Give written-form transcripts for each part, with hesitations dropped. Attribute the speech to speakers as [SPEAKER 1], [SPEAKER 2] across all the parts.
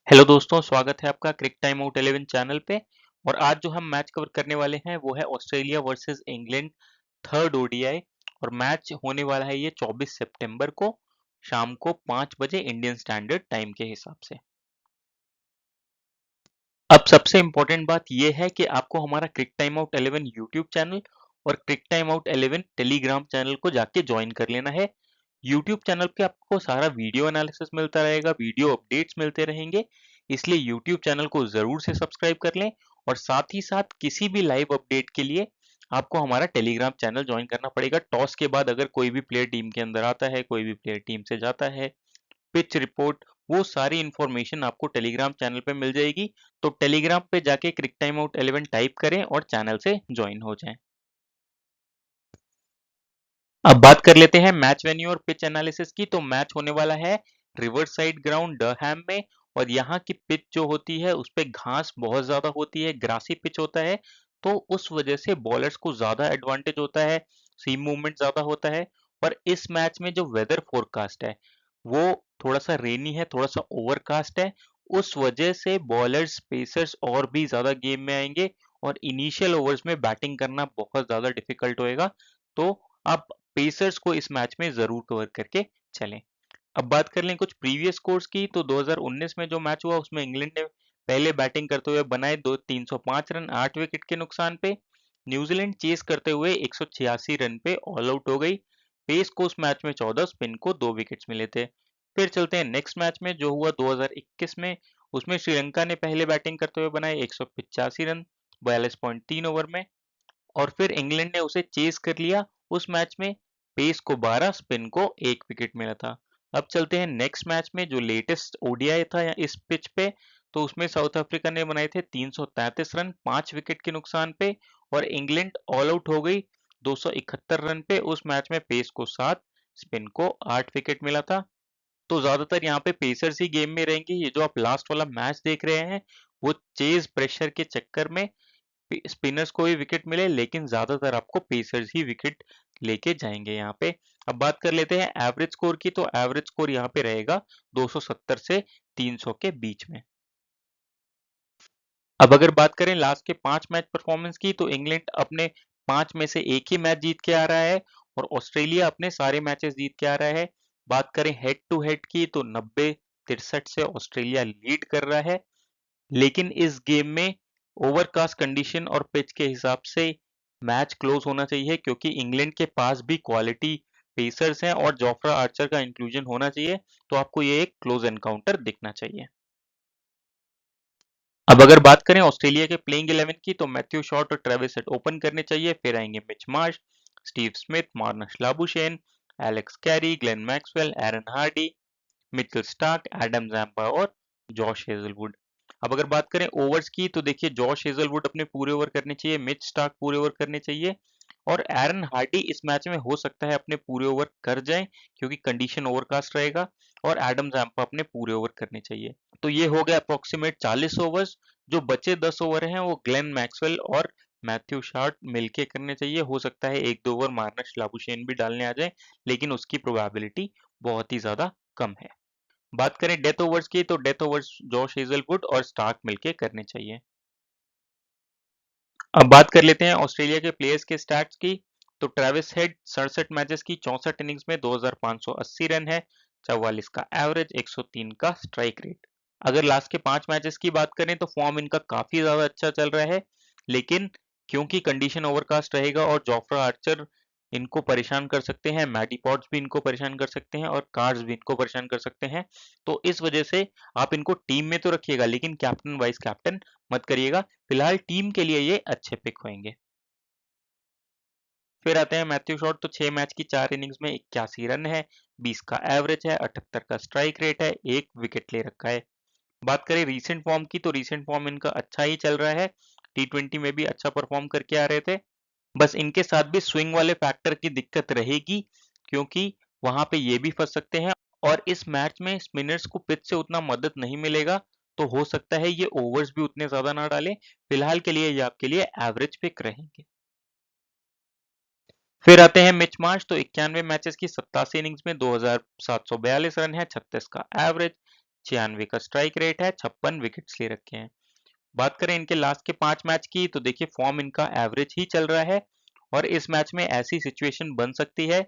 [SPEAKER 1] Hello दोस्तों, स्वागत है आपका क्रिक टाइम आउट 11 चैनल पे। और आज जो हम मैच कवर करने वाले हैं वो है Australia versus England third ODI. और मैच होने वाला है ये 24 सितंबर को शाम को 5 बजे इंडियन स्टैंडर्ड टाइम के हिसाब से। अब सबसे इम्पोर्टेंट बात यह है कि आपको हमारा क्रिक टाइम आउट 11 यूट्यूब चैनल और क्रिक टाइम आउट 11 टेलीग्राम चैनल को जाके ज्वाइन कर लेना है। यूट्यूब चैनल पे आपको सारा वीडियो एनालिसिस मिलता रहेगा, वीडियो अपडेट्स मिलते रहेंगे, इसलिए यूट्यूब चैनल को जरूर से सब्सक्राइब कर लें। और साथ ही साथ किसी भी लाइव अपडेट के लिए आपको हमारा टेलीग्राम चैनल ज्वाइन करना पड़ेगा। टॉस के बाद अगर कोई भी प्लेयर टीम के अंदर आता है, कोई भी प्लेयर टीम से जाता है, पिच रिपोर्ट, वो सारी इंफॉर्मेशन आपको टेलीग्राम चैनल पे मिल जाएगी। तो टेलीग्राम पे जाके क्रिक टाइम आउट 11 टाइप करें और चैनल से ज्वाइन हो जाएं। अब बात कर लेते हैं मैच वेन्यू और पिच एनालिसिस की। तो मैच होने वाला है रिवर साइड ग्राउंड डरहैम में। और यहाँ की पिच जो होती है उस पे घास बहुत ज्यादा होती है, ग्रासी पिच होता है, तो उस वजह से बॉलर्स को ज्यादा एडवांटेज होता है, सीम मूवमेंट ज्यादा होता है। और इस मैच में जो वेदर फोरकास्ट है वो थोड़ा सा रेनी है, थोड़ा सा ओवरकास्ट है। उस वजह से बॉलर्स पेसर्स और भी ज्यादा गेम में आएंगे और इनिशियल ओवर्स में बैटिंग करना बहुत ज्यादा डिफिकल्ट होएगा। तो आप पेसर्स को इस मैच में जरूर कवर करके चलें। अब बात कर लें कुछ प्रीवियस स्कोर्स की। तो 2019 में जो मैच हुआ उसमें इंग्लैंड ने पहले बैटिंग करते हुए बनाए 305 रन 8 विकेट के नुकसान पे। न्यूजीलैंड चेस करते हुए 186 रन पे ऑल आउट हो गई। पेस को उस मैच में 14, स्पिन को 2 विकेट्स मिले थे। फिर चलते हैं नेक्स्ट मैच में जो हुआ 2021 में। उसमें श्रीलंका ने पहले बैटिंग करते हुए बनाए 185 रन 42.3 ओवर में। और फिर इंग्लैंड ने उसे चेस कर लिया उस मैच में। पेस को 12, स्पिन को 1 विकेट मिला था। अब चलते हैं नेक्स्ट मैच में जो लेटेस्ट ओडीआई था या इस पिच पे। तो उसमें साउथ अफ्रीका ने बनाए थे 333 रन 5 विकेट के नुकसान पे। और इंग्लैंड ऑल आउट हो गई 271 रन पे। उस मैच में पेस को 7, स्पिन को 8 विकेट मिला था। तो ज्यादातर यहाँ पे पेसर्स ही गेम में रहेंगे। ये जो आप लास्ट वाला मैच देख रहे हैं वो चेज प्रेशर के चक्कर में स्पिनर्स को भी विकेट मिले, लेकिन ज्यादातर आपको पेसर्स ही विकेट लेके जाएंगे यहाँ पे। अब बात कर लेते हैं एवरेज स्कोर की। तो एवरेज स्कोर यहाँ पे रहेगा 270 से 300 के बीच में। अब अगर बात करें लास्ट के 5 मैच परफॉर्मेंस की तो इंग्लैंड अपने 5 में से एक ही मैच जीत के आ रहा है और ऑस्ट्रेलिया अपने सारे मैचेस जीत के आ रहा है। बात करें हेड टू हेड की तो 90-63 से ऑस्ट्रेलिया लीड कर रहा है। लेकिन इस गेम में ओवरकास्ट कंडीशन और पिच के हिसाब से मैच क्लोज होना चाहिए, क्योंकि इंग्लैंड के पास भी क्वालिटी पेसर्स हैं और जोफ्रा आर्चर का इंक्लूजन होना चाहिए। तो आपको ये एक क्लोज एनकाउंटर दिखना चाहिए। अब अगर बात करें ऑस्ट्रेलिया के प्लेइंग 11 की तो मैथ्यू शॉट और ट्रेविस हेड ओपन करने चाहिए। फिर आएंगे Mitch Marsh, Steve Smith, Marnus Labuschagne, Alex Carey, Glenn Maxwell, Aaron Hardie, Mitchell Starc, Adam Zampa और जॉश हेजलवुड। अब अगर बात करें ओवर्स की तो देखिए जॉश हेजलवुड अपने पूरे ओवर करने चाहिए, मिच स्टार्क पूरे ओवर करने चाहिए और एरन हार्डी इस मैच में हो सकता है अपने पूरे ओवर कर जाएं, क्योंकि कंडीशन ओवरकास्ट रहेगा। और एडम जैम्पा अपने पूरे ओवर करने चाहिए। तो ये हो गया अप्रोक्सीमेट 40 ओवर्स। जो बचे 10 ओवर हैं वो ग्लेन मैक्सवेल और मैथ्यू शॉट मिलके करने चाहिए। हो सकता है एक दो ओवर मार्नस लाबुशेन भी डालने आ जाए, लेकिन उसकी प्रोबेबिलिटी बहुत ही ज्यादा कम है। बात करें डेथ ओवर्स की तो डेथ ओवर्स जॉश हेजलवुड और स्टार्क मिलके करने चाहिए। अब बात कर लेते हैं ऑस्ट्रेलिया के प्लेयर्स के स्टैट्स की। तो ट्रेविस हेड 67 मैचेस की 64 इनिंग्स में 2580 रन है, 44 का एवरेज, 103 का स्ट्राइक रेट। अगर लास्ट के 5 मैचेस की बात करें तो फॉर्म इनका काफी ज्यादा अच्छा चल रहा है। लेकिन क्योंकि कंडीशन ओवरकास्ट रहेगा और जोफ्रा आर्चर इनको परेशान कर सकते हैं, मैडी पॉट्स भी इनको परेशान कर सकते हैं और कार्ड्स भी इनको परेशान कर सकते हैं। तो इस वजह से आप इनको टीम में तो रखिएगा, लेकिन कैप्टन वाइस कैप्टन मत करिएगा। फिलहाल टीम के लिए ये अच्छे पिक होंगे। फिर आते हैं मैथ्यू शॉट। तो 6 मैच की 4 इनिंग्स में 81 रन है, 20 का एवरेज है, 78 का स्ट्राइक रेट है, 1 विकेट ले रखा है। बात करें रीसेंट फॉर्म की तो रीसेंट फॉर्म इनका अच्छा ही चल रहा है। टी20 में भी अच्छा परफॉर्म करके आ रहे थे। बस इनके साथ भी स्विंग वाले फैक्टर की दिक्कत रहेगी, क्योंकि वहां पे ये भी फंस सकते हैं। और इस मैच में स्पिनर्स को पिच से उतना मदद नहीं मिलेगा, तो हो सकता है ये ओवर्स भी उतने ज्यादा ना डालें। फिलहाल के लिए ये आपके लिए एवरेज पिक रहेंगे। फिर आते हैं मिच मार्श। तो 91 मैचेस की 87 इनिंग्स में 2742 रन है, 36 का एवरेज, 96 का स्ट्राइक रेट है, 56 विकेट्स ले रखे हैं। बात करें इनके लास्ट के 5 मैच की तो देखिए फॉर्म इनका एवरेज ही चल रहा है और इस मैच में ऐसी सिचुएशन बन सकती है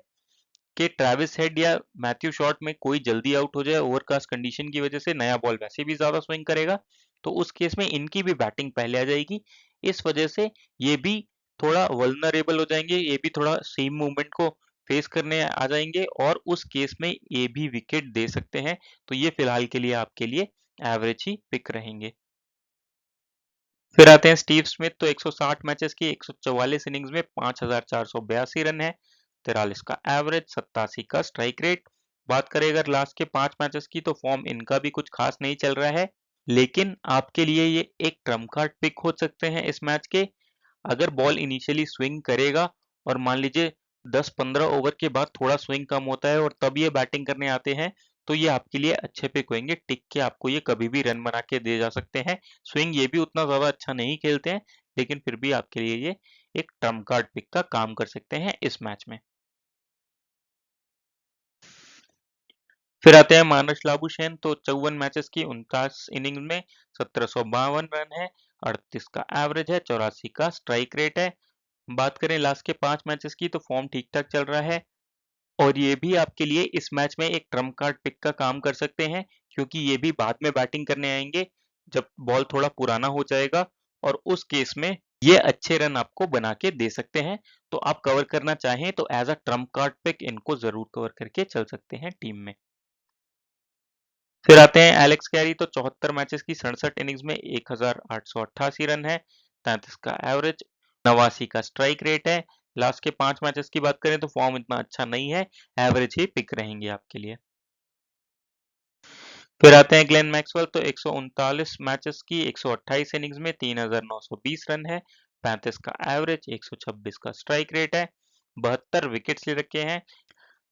[SPEAKER 1] कि ट्रेविस हेड या मैथ्यू शॉर्ट में कोई जल्दी आउट हो जाए ओवरकास्ट कंडीशन की वजह से। नया बॉल वैसे भी ज्यादा स्विंग करेगा, तो उस केस में इनकी भी बैटिंग पहले आ जाएगी। इस वजह से ये भी थोड़ा वल्नरेबल हो जाएंगे, ये भी थोड़ा सेम मूवमेंट को फेस करने आ जाएंगे और उस केस में ये भी विकेट दे सकते हैं। तो ये फिलहाल के लिए आपके लिए एवरेज ही पिक रहेंगे। फिर आते हैं स्टीव स्मिथ। तो 160 मैचेस की 144 इनिंग्स में 5482 रन है, 43 का एवरेज, 87 का स्ट्राइक रेट। बात करें अगर लास्ट के 5 मैचेस की तो फॉर्म इनका भी कुछ खास नहीं चल रहा है, लेकिन आपके लिए ये एक ट्रम्प कार्ड पिक हो सकते हैं इस मैच के। अगर बॉल इनिशियली स्विंग करेगा और मान लीजिए 10-15 ओवर के बाद थोड़ा स्विंग कम होता है और तब ये बैटिंग करने आते हैं, तो ये आपके लिए अच्छे पिक होंगे। टिक के आपको ये कभी भी रन बना के दे जा सकते हैं। स्विंग ये भी उतना ज्यादा अच्छा नहीं खेलते हैं, लेकिन फिर भी आपके लिए ये एक ट्रम्प कार्ड पिक का काम कर सकते हैं इस मैच में। फिर आते हैं मानस लाबुशेन। तो 54 मैचेस की 49 इनिंग में 1752 रन है, 38 का एवरेज है, 84 का स्ट्राइक रेट है। बात करें लास्ट के 5 मैचेस की तो फॉर्म ठीक ठाक चल रहा है और ये भी आपके लिए इस मैच में एक ट्रम्प कार्ड पिक का काम कर सकते हैं, क्योंकि ये भी बाद में बैटिंग करने आएंगे जब बॉल थोड़ा पुराना हो जाएगा और उस केस में ये अच्छे रन आपको बना के दे सकते हैं। तो आप कवर करना चाहें तो as a trump card pick इनको जरूर कवर करके चल सकते हैं टीम में। फिर आते हैं एलेक्स कैरी। तो 74 मैचेस की 67 इनिंग्स में 1888 रन है, 33 का एवरेज, 89 का स्ट्राइक रेट है। लास्ट के 5 मैचेस की बात करें तो फॉर्म इतना अच्छा नहीं है, एवरेज ही पिक रहेंगे आपके लिए। फिर आते हैं ग्लेन मैक्सवेल। तो 139 मैचेस की 128 इनिंग्स में 3920 रन है, 35 का एवरेज, 126 का स्ट्राइक रेट है, 72 विकेट्स ले रखे हैं।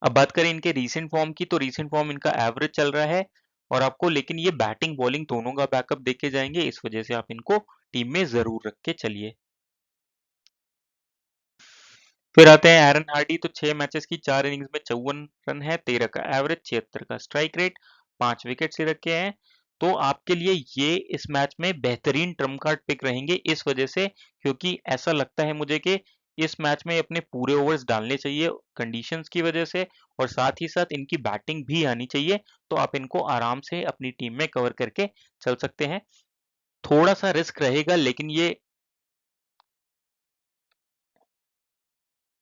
[SPEAKER 1] अब बात करें इनके रीसेंट फॉर्म की तो रीसेंट फॉर्म इनका एवरेज चल रहा है और आपको लेकिन ये बैटिंग बॉलिंग दोनों का बैकअप देके जाएंगे, इस वजह से आप इनको टीम में जरूर रख के चलिए। फिर आते हैं एरन हार्डी। तो 6 मैचेस की 4 इनिंग्स में 54 रन है, 13 का एवरेज, 76 का स्ट्राइक रेट, 5 विकेट से रखे हैं। तो आपके लिए ये इस मैच में बेहतरीन ट्रम्प कार्ड पिक रहेंगे इस वजह से, क्योंकि ऐसा लगता है मुझे कि इस मैच में अपने पूरे ओवर्स डालने चाहिए कंडीशंस की वजह से और साथ ही साथ इनकी बैटिंग भी आनी चाहिए। तो आप इनको आराम से अपनी टीम में कवर करके चल सकते हैं। थोड़ा सा रिस्क रहेगा, लेकिन ये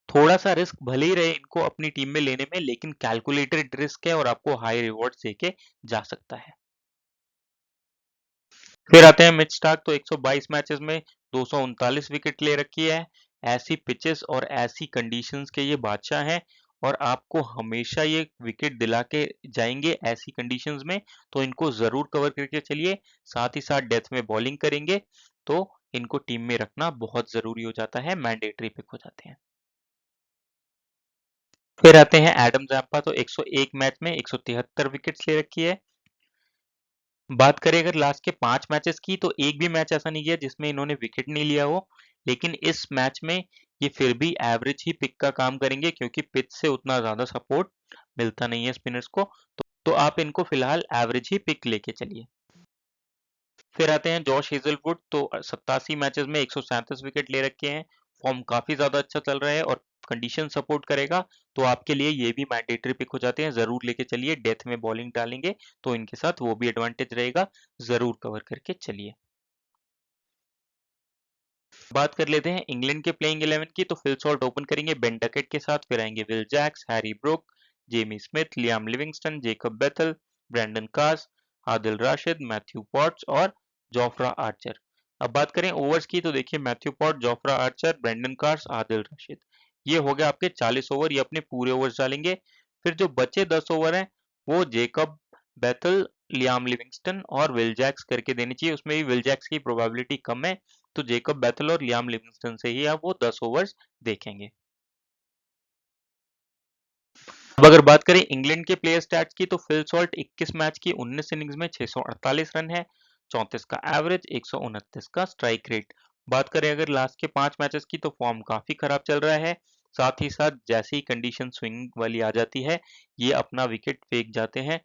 [SPEAKER 1] थोड़ा सा रिस्क भले ही रहे इनको अपनी टीम में लेने में, लेकिन कैलकुलेटेड रिस्क है और आपको हाई रिवॉर्ड देके जा सकता है। फिर आते हैं मिच स्टार्क। तो 122 मैचेस में 239 विकेट ले रखी है। ऐसी पिचेस और ऐसी कंडीशंस के ये बादशाह हैं और आपको हमेशा ये विकेट दिला के जाएंगे ऐसी कंडीशंस में। तो इनको जरूर कवर करके चलिए, साथ ही साथ डेथ में बॉलिंग करेंगे तो इनको टीम में रखना बहुत जरूरी हो जाता है, मैंडेटरी पिक हो जाते हैं। फिर आते हैं एडम जैम्पा। तो 101 मैच में 173 विकेट्स ले रखी है। बात करें अगर लास्ट के 5 मैचेस की तो एक भी मैच ऐसा नहीं गया जिसमें इन्होंने विकेट नहीं लिया हो, लेकिन इस मैच में ये फिर भी एवरेज ही पिक का काम करेंगे क्योंकि पिच से उतना ज्यादा सपोर्ट मिलता नहीं है स्पिनर्स को। तो आप इनको फिलहाल एवरेज ही पिक लेके चलिए। फिर आते हैं जॉश हेजलवुड। तो 87 मैचेस में 137 विकेट ले रखे हैं, फॉर्म काफी ज्यादा अच्छा चल रहा है और कंडीशन सपोर्ट करेगा। तो आपके लिए ये भी मैंडेटरी पिक हो जाते हैं, जरूर लेके चलिए। डेथ में बॉलिंग डालेंगे तो इनके साथ वो भी एडवांटेज रहेगा, जरूर कवर करके चलिए। बात कर लेते हैं इंग्लैंड के प्लेइंग 11 की। तो फिल सॉल्ट ओपन करेंगे बेन डकेट के साथ, फिर आएंगे Will Jacks, Harry Brook, Jamie Smith, Liam Livingstone, Jacob Bethell, Brandon Carse, Adil Rashid, Matthew Potts और जोफ्रा आर्चर। अब बात करें ओवर्स की तो देखिए Matthew Pott, Jofra Archer, Brandon Carse, Adil Rashid, ये हो गए आपके 40 ओवर। ये अपने पूरे ओवर्स डालेंगे। फिर जो बचे 10 ओवर हैं वो जेकब बेथल, लियाम लिविंगस्टन और विल जैक्स करके देनी चाहिए। उसमें भी विल जैक्स की प्रोबेबिलिटी कम है, तो जेकब बैथल और लियाम लिविंगस्टन से ही आप वो 10 ओवर्स देखेंगे। अब अगर बात करें इंग्लैंड के प्लेयर स्टैट्स की तो फिल सॉल्ट 21 मैच की 19 इनिंग्स में 648 रन है, 34 का एवरेज, 129 का स्ट्राइक रेट। बात करें अगर लास्ट के 5 मैचेस की तो फॉर्म काफी खराब चल रहा है, साथ ही साथ जैसे ही कंडीशन स्विंग वाली आ जाती है ये अपना विकेट फेंक जाते हैं।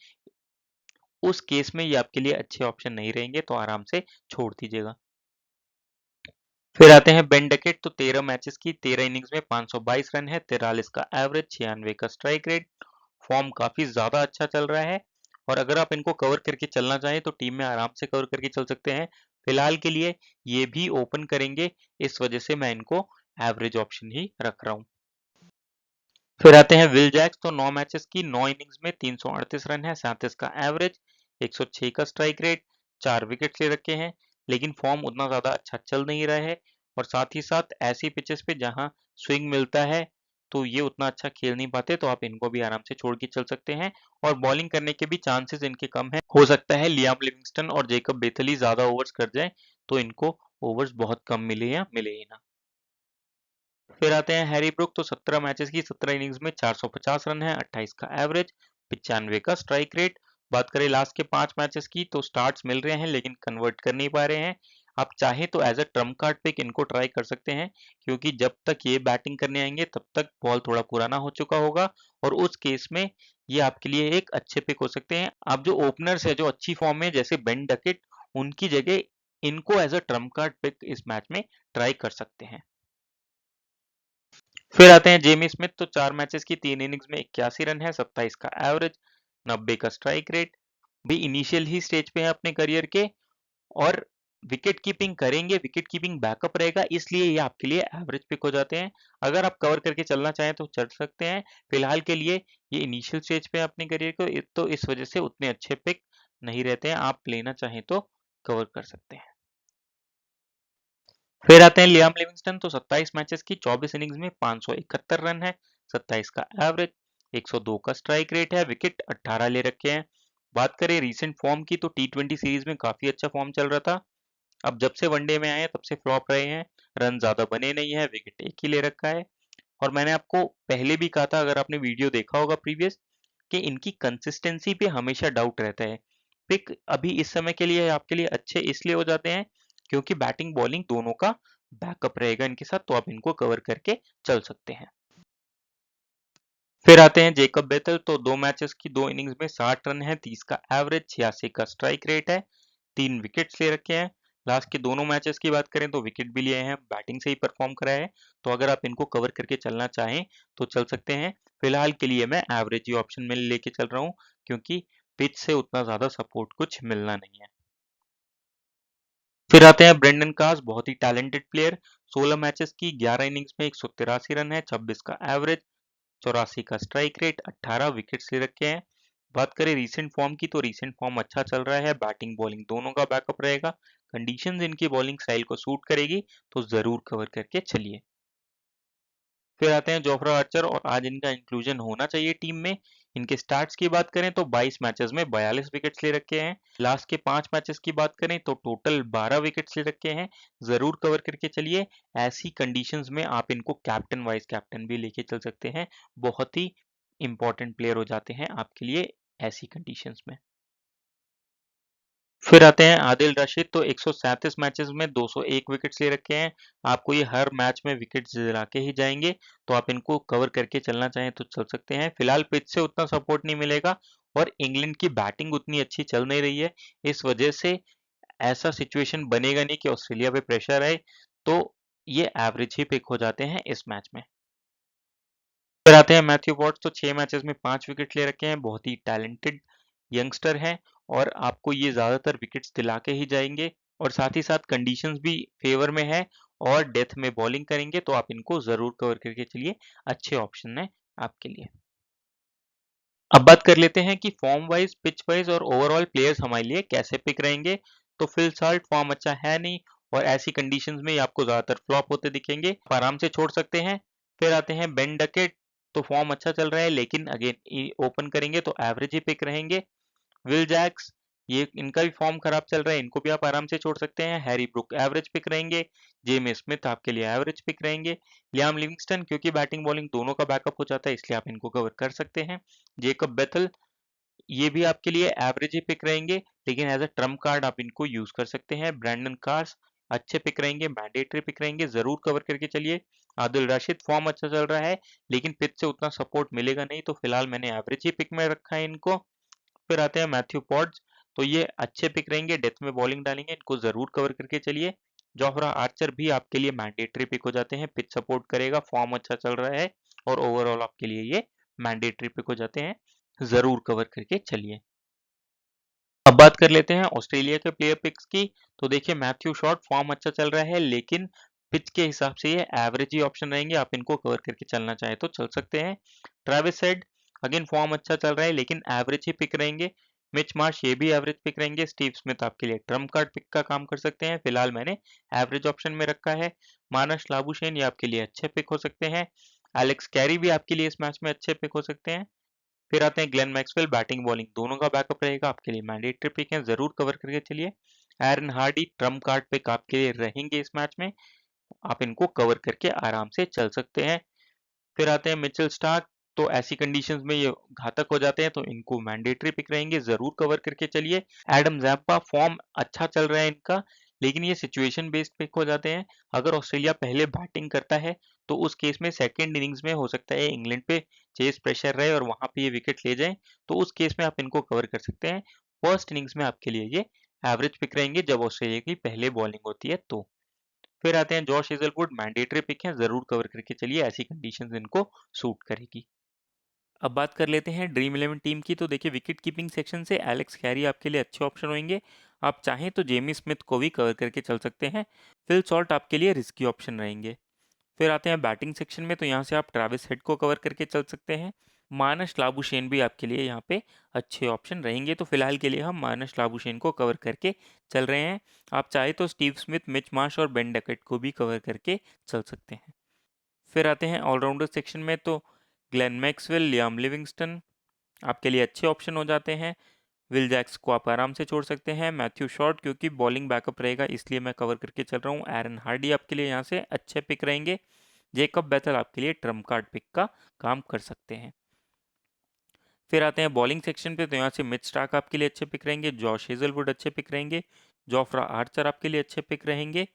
[SPEAKER 1] उस केस में ये आपके लिए अच्छे ऑप्शन नहीं रहेंगे, तो आराम से छोड़ दीजिएगा। फिर आते हैं बेन डकेट। तो 13 मैचेस की 13 इनिंग्स में 522 रन है, 43 का एवरेज, 96 का स्ट्राइक रेट। फॉर्म काफी ज्यादा अच्छा चल रहा है और अगर आप इनको कवर करके चलना चाहें तो टीम में आराम से कवर करके चल सकते हैं। फिलहाल के लिए ये भी ओपन करेंगे, इस वजह से मैं इनको एवरेज ऑप्शन ही रख रहा हूँ। फिर आते हैं विल जैक्स। तो 9 मैचेस की 9 इनिंग्स में 338 रन है, 37 का एवरेज, 106 का स्ट्राइक रेट, 4 विकेट ले रखे हैं। लेकिन फॉर्म उतना ज्यादा अच्छा चल नहीं रहा है और साथ ही साथ ऐसी पिचेस पे जहां स्विंग मिलता है तो ये उतना अच्छा खेल नहीं पाते, तो आप इनको भी आराम से छोड़ के चल सकते हैं। और बॉलिंग करने के भी चांसेस इनके कम है, हो सकता है लियाम लिविंगस्टन और जेकब बेथली ज्यादा ओवर्स कर जाए तो इनको ओवर्स बहुत कम मिले या मिले ही ना। फिर आते हैं हैरी ब्रुक। तो 17 मैचेस की 17 इनिंग्स में 450 रन है, 28 का एवरेज, 95 का स्ट्राइक रेट। बात करें लास्ट के 5 मैचेस की तो स्टार्ट्स मिल रहे हैं लेकिन कन्वर्ट कर नहीं पा रहे हैं। आप चाहें तो as a trump card pick इनको ट्राई कर सकते हैं, क्योंकि जब तक ये बैटिंग करने आएंगे तब तक बॉल थोड़ा पुराना हो चुका होगा और उस केस में ये आपके लिए एक अच्छे पिक हो सकते हैं। आप जो ओपनर्स है जो अच्छी फॉर्म में जैसे बेन डकेट, उनकी जगह इनको as a trump card pick इस मैच में ट्राई कर सकते हैं। फिर आते हैं जेमी स्मिथ। तो 4 मैचेस की 3 इनिंग्स में 81 रन है, 27 का एवरेज, 90 का स्ट्राइक रेट। भी इनिशियल ही स्टेज पे है अपने करियर के और विकेट कीपिंग करेंगे, विकेट कीपिंग बैकअप रहेगा, इसलिए ये आपके लिए एवरेज पिक हो जाते हैं। अगर आप कवर करके चलना चाहें तो चल सकते हैं। फिलहाल के लिए ये इनिशियल स्टेज पे है अपने करियर को, तो इस वजह से उतने अच्छे पिक नहीं रहते हैं। आप लेना चाहें तो कवर कर सकते हैं। फिर आते हैं लियाम लिविंगस्टन। तो 27 मैचेस की 24 इनिंग्स में 571 रन है, 27 का एवरेज, 102 का स्ट्राइक रेट है, विकेट 18 ले रखे हैं। बात करें रीसेंट फॉर्म की तो टी20 सीरीज में काफी अच्छा फॉर्म चल रहा था। अब जब से वनडे में आए हैं तब से फ्लॉप रहे हैं, रन ज्यादा बने नहीं है, विकेट एक ही ले रखा है। और मैंने आपको पहले भी कहा था, अगर आपने वीडियो देखा होगा प्रीवियस, कि इनकी कंसिस्टेंसी पे हमेशा डाउट रहता है। पिक अभी इस समय के लिए आपके लिए अच्छे इसलिए हो जाते हैं क्योंकि बैटिंग बॉलिंग दोनों का बैकअप रहेगा इनके साथ, तो आप इनको कवर करके चल सकते हैं। फिर आते हैं जेकब बेथल। तो 2 मैचेस की 2 इनिंग्स में 60 रन है, 30 का एवरेज, 86 का स्ट्राइक रेट है, 3 विकेट्स ले रखे हैं। लास्ट के दोनों मैचेस की बात करें तो विकेट भी लिए हैं, बैटिंग से ही परफॉर्म करा है, तो अगर आप इनको कवर करके चलना चाहें तो चल सकते हैं। फिलहाल के लिए मैं एवरेज ही ऑप्शन में लेके चल रहा हूँ, क्योंकि पिच से उतना ज्यादा सपोर्ट कुछ मिलना नहीं है। फिर आते हैं ब्रेंडन कार्स, बहुत ही टैलेंटेड प्लेयर। 16 मैचेस की 11 इनिंग्स में 183 रन है, 26 का एवरेज, 84 का स्ट्राइक रेट, 18 विकेट्स ले रखे हैं। बात करें रीसेंट फॉर्म की तो रीसेंट फॉर्म अच्छा चल रहा है, बैटिंग बॉलिंग दोनों का बैकअप रहेगा, कंडीशंस इनकी बॉलिंग स्टाइल को सूट करेगी, तो जरूर कवर करके चलिए। फिर आते हैं जोफ्रा आर्चर, और आज इनका इंक्लूजन होना चाहिए टीम में। इनके स्टार्ट्स की बात करें तो 22 मैचेस में 42 विकेट्स ले रखे हैं। लास्ट के 5 मैचेस की बात करें तो टोटल 12 विकेट्स ले रखे हैं। जरूर कवर करके चलिए। ऐसी कंडीशंस में आप इनको कैप्टन वाइस कैप्टन भी लेके चल सकते हैं, बहुत ही इंपॉर्टेंट प्लेयर हो जाते हैं आपके लिए ऐसी कंडीशंस में। फिर आते हैं आदिल रशीद। तो 137 मैचेस में 201 विकेट्स ले रखे हैं। आपको ये हर मैच में विकेट्स दिला के ही जाएंगे, तो आप इनको कवर करके चलना चाहें तो चल सकते हैं। फिलहाल पिच से उतना सपोर्ट नहीं मिलेगा और इंग्लैंड की बैटिंग उतनी अच्छी चल नहीं रही है, इस वजह से ऐसा सिचुएशन बनेगा नहीं कि ऑस्ट्रेलिया पे प्रेशर आए, तो ये एवरेज ही पिक हो जाते हैं इस मैच में। फिर आते हैं मैथ्यू वॉट्स। तो 6 मैचेस में 5 विकेट ले रखे हैं, बहुत ही टैलेंटेड यंगस्टर हैं और आपको ये ज्यादातर विकेट्स दिला के ही जाएंगे और साथ ही साथ कंडीशंस भी फेवर में है और डेथ में बॉलिंग करेंगे, तो आप इनको जरूर कवर करके चलिए, अच्छे ऑप्शन है आपके लिए। अब बात कर लेते हैं कि फॉर्म वाइज, पिच वाइज और ओवरऑल प्लेयर्स हमारे लिए कैसे पिक रहेंगे। तो फिल साल्ट फॉर्म अच्छा है नहीं और ऐसी कंडीशंस में ये आपको ज्यादातर फ्लॉप होते दिखेंगे, आप आराम से छोड़ सकते हैं। फिर आते हैं बेन डकेट। तो फॉर्म अच्छा चल रहा है लेकिन अगेन ओपन करेंगे तो एवरेज ही पिक रहेंगे। विल जैक्स, ये इनका भी फॉर्म खराब चल रहा है, इनको भी आप आराम से छोड़ सकते हैं। हैरी ब्रुक एवरेज पिक रहेंगे। जेमी स्मिथ आपके लिए एवरेज पिक रहेंगे। लियाम लिविंगस्टन, क्योंकि बैटिंग बॉलिंग दोनों का बैकअप हो जाता है इसलिए आप इनको कवर कर सकते हैं। जेकब बेथल, ये भी आपके लिए एवरेज ही पिक रहेंगे, लेकिन एज अ ट्रम्प कार्ड आप इनको यूज कर सकते हैं। ब्रैंडन कार्स अच्छे पिक रहेंगे, मैंडेटरी पिक रहेंगे, जरूर कवर करके चलिए। आदिल राशिद फॉर्म अच्छा चल रहा है लेकिन पिच से उतना सपोर्ट मिलेगा नहीं, तो फिलहाल मैंने एवरेज ही पिक में रखा है इनको। फिर आते हैं मैथ्यू पॉड्स, तो ये अच्छे पिक रहेंगे, डेथ में बॉलिंग डालेंगे, इनको ज़रूर कवर करके चलिए। जोफ्रा आर्चर भी आपके लिए मैंडेटरी पिक हो जाते हैं, पिच सपोर्ट करेगा, फॉर्म अच्छा चल रहा है और ओवरऑल आपके लिए ये मैंडेटरी पिक हो जाते हैं, ज़रूर कवर करके चलिए। अब बात कर लेते हैं ऑस्ट्रेलिया के प्लेयर पिक्स की। तो देखिए मैथ्यू शॉट फॉर्म अच्छा चल रहा है, लेकिन पिच के हिसाब से ये एवरेज ही ऑप्शन रहेंगे, आप इनको कवर करके चलना चाहे तो चल सकते हैं। ट्रेविस हेड अगेन फॉर्म अच्छा चल रहा है, लेकिन एवरेज ही पिक रहेंगे। मिच मार्श ये भी एवरेज पिक रहेंगे। स्टीव स्मिथ आपके लिए ट्रम्प कार्ड पिक का काम कर सकते हैं, फिलहाल मैंने एवरेज ऑप्शन में रखा है। मानस लाबुशेन ये आपके लिए अच्छे पिक हो सकते हैं। एलेक्स कैरी भी आपके लिए इस मैच में अच्छे पिक हो सकते हैं। फिर आते हैं ग्लेन मैक्सवेल, बैटिंग बॉलिंग दोनों का बैकअप रहेगा, आपके लिए मैंडेटरी पिक है, जरूर कवर करके चलिए। Aaron Hardie trump card pick आपके लिए रहेंगे इस मैच में, आप इनको कवर करके आराम से चल सकते हैं। फिर आते हैं मिचेल स्टार्क, तो ऐसी कंडीशंस में ये घातक हो जाते हैं, तो इनको मैंडेटरी पिक रहेंगे, जरूर कवर करके चलिए। एडम जैम्पा फॉर्म अच्छा चल रहा है इनका, लेकिन ये सिचुएशन बेस्ड पिक हो जाते हैं। अगर ऑस्ट्रेलिया पहले बैटिंग करता है तो उस केस में सेकेंड इनिंग्स में हो सकता है इंग्लैंड पे चेस प्रेशर रहे और वहां पे ये विकेट ले जाए, तो उस केस में आप इनको कवर कर सकते हैं। फर्स्ट इनिंग्स में आपके लिए ये एवरेज पिक रहेंगे जब ऑस्ट्रेलिया की पहले बॉलिंग होती है तो। फिर आते हैं जॉश हेजलवुड, मैंडेटरी पिक है, जरूर कवर करके चलिए, ऐसी कंडीशंस इनको सूट करेगी। अब बात कर लेते हैं ड्रीम 11 टीम की। तो देखिए विकेट कीपिंग सेक्शन से एलेक्स कैरी आपके लिए अच्छे ऑप्शन होंगे, आप चाहें तो जेमी स्मिथ को भी कवर करके चल सकते हैं। फिल सॉल्ट आपके लिए रिस्की ऑप्शन रहेंगे। फिर आते हैं बैटिंग सेक्शन में, तो यहाँ से आप ट्रैविस हेड को कवर करके चल सकते हैं। मानस लाबुशेन भी आपके लिए यहाँ पे अच्छे ऑप्शन रहेंगे, तो फिलहाल के लिए हम मानस लाबुशेन को कवर करके चल रहे हैं। आप चाहे तो स्टीव स्मिथ, मिच मार्श और बेन डकेट को भी कवर करके चल सकते हैं। फिर आते हैं ऑलराउंडर सेक्शन में, तो ग्लेन मैक्सवेल, लियाम लिविंगस्टन आपके लिए अच्छे ऑप्शन हो जाते हैं। विल जैक्स को आप आराम से छोड़ सकते हैं। मैथ्यू शॉर्ट क्योंकि बॉलिंग बैकअप रहेगा इसलिए मैं कवर करके चल रहा हूँ। एरन हार्डी आपके लिए यहाँ से अच्छे पिक रहेंगे। जेकब बेथल आपके लिए ट्रम्प कार्ड पिक का काम कर सकते हैं। फिर आते हैं बॉलिंग सेक्शन पे, तो यहाँ से मिच स्टार्क आपके लिए अच्छे पिक रहेंगे, जॉश हेजलवुड अच्छे पिक रहेंगे, जोफ्रा आर्चर आपके लिए अच्छे पिक रहेंगे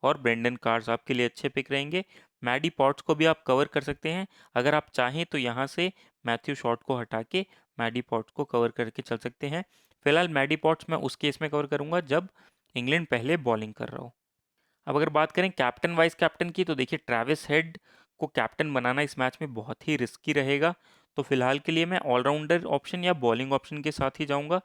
[SPEAKER 1] और ब्रेंडन कार्स आपके लिए अच्छे पिक रहेंगे। मैडी पॉट्स को भी आप कवर कर सकते हैं, अगर आप चाहें तो यहाँ से मैथ्यू शॉर्ट को हटा के मैडी पॉट्स को कवर करके चल सकते हैं। फिलहाल मैडी पॉट्स मैं उस केस में कवर करूंगा जब इंग्लैंड पहले बॉलिंग कर रहा हो। अब अगर बात करें कैप्टन वाइस कैप्टन की, तो देखिए ट्रैविस हेड को कैप्टन बनाना इस मैच में बहुत ही रिस्की रहेगा, तो फिलहाल के लिए मैं ऑलराउंडर ऑप्शन या बॉलिंग ऑप्शन के साथ ही जाऊंगा।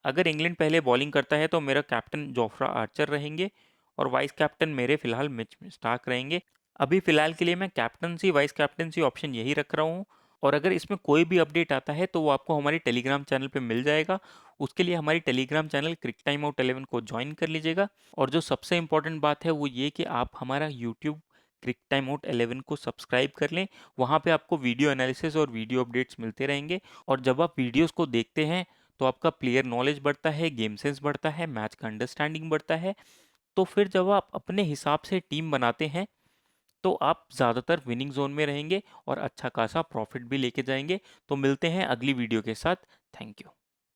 [SPEAKER 1] अगर इंग्लैंड पहले बॉलिंग करता है तो मेरा कैप्टन जोफ्रा आर्चर रहेंगे और वाइस कैप्टन मेरे फिलहाल मिच स्टार्क रहेंगे। अभी फिलहाल के लिए मैं कैप्टनसी वाइस कैप्टनसी ऑप्शन यही रख रहा हूँ, और अगर इसमें कोई भी अपडेट आता है तो वो आपको हमारे टेलीग्राम चैनल पे मिल जाएगा। उसके लिए हमारी टेलीग्राम चैनल क्रिक टाइम आउट 11 को ज्वाइन कर लीजिएगा। और जो सबसे इंपॉर्टेंट बात है वो ये कि आप हमारा यूट्यूब क्रिक टाइम आउट 11 को सब्सक्राइब कर लें, वहाँ पे आपको वीडियो एनालिसिस और वीडियो अपडेट्स मिलते रहेंगे। और जब आप वीडियोस को देखते हैं तो आपका प्लेयर नॉलेज बढ़ता है, गेम सेंस बढ़ता है, मैच का अंडरस्टैंडिंग बढ़ता है। तो फिर जब आप अपने हिसाब से टीम बनाते हैं तो आप ज़्यादातर विनिंग जोन में रहेंगे और अच्छा खासा प्रॉफिट भी लेके जाएंगे। तो मिलते हैं अगली वीडियो के साथ। Thank you.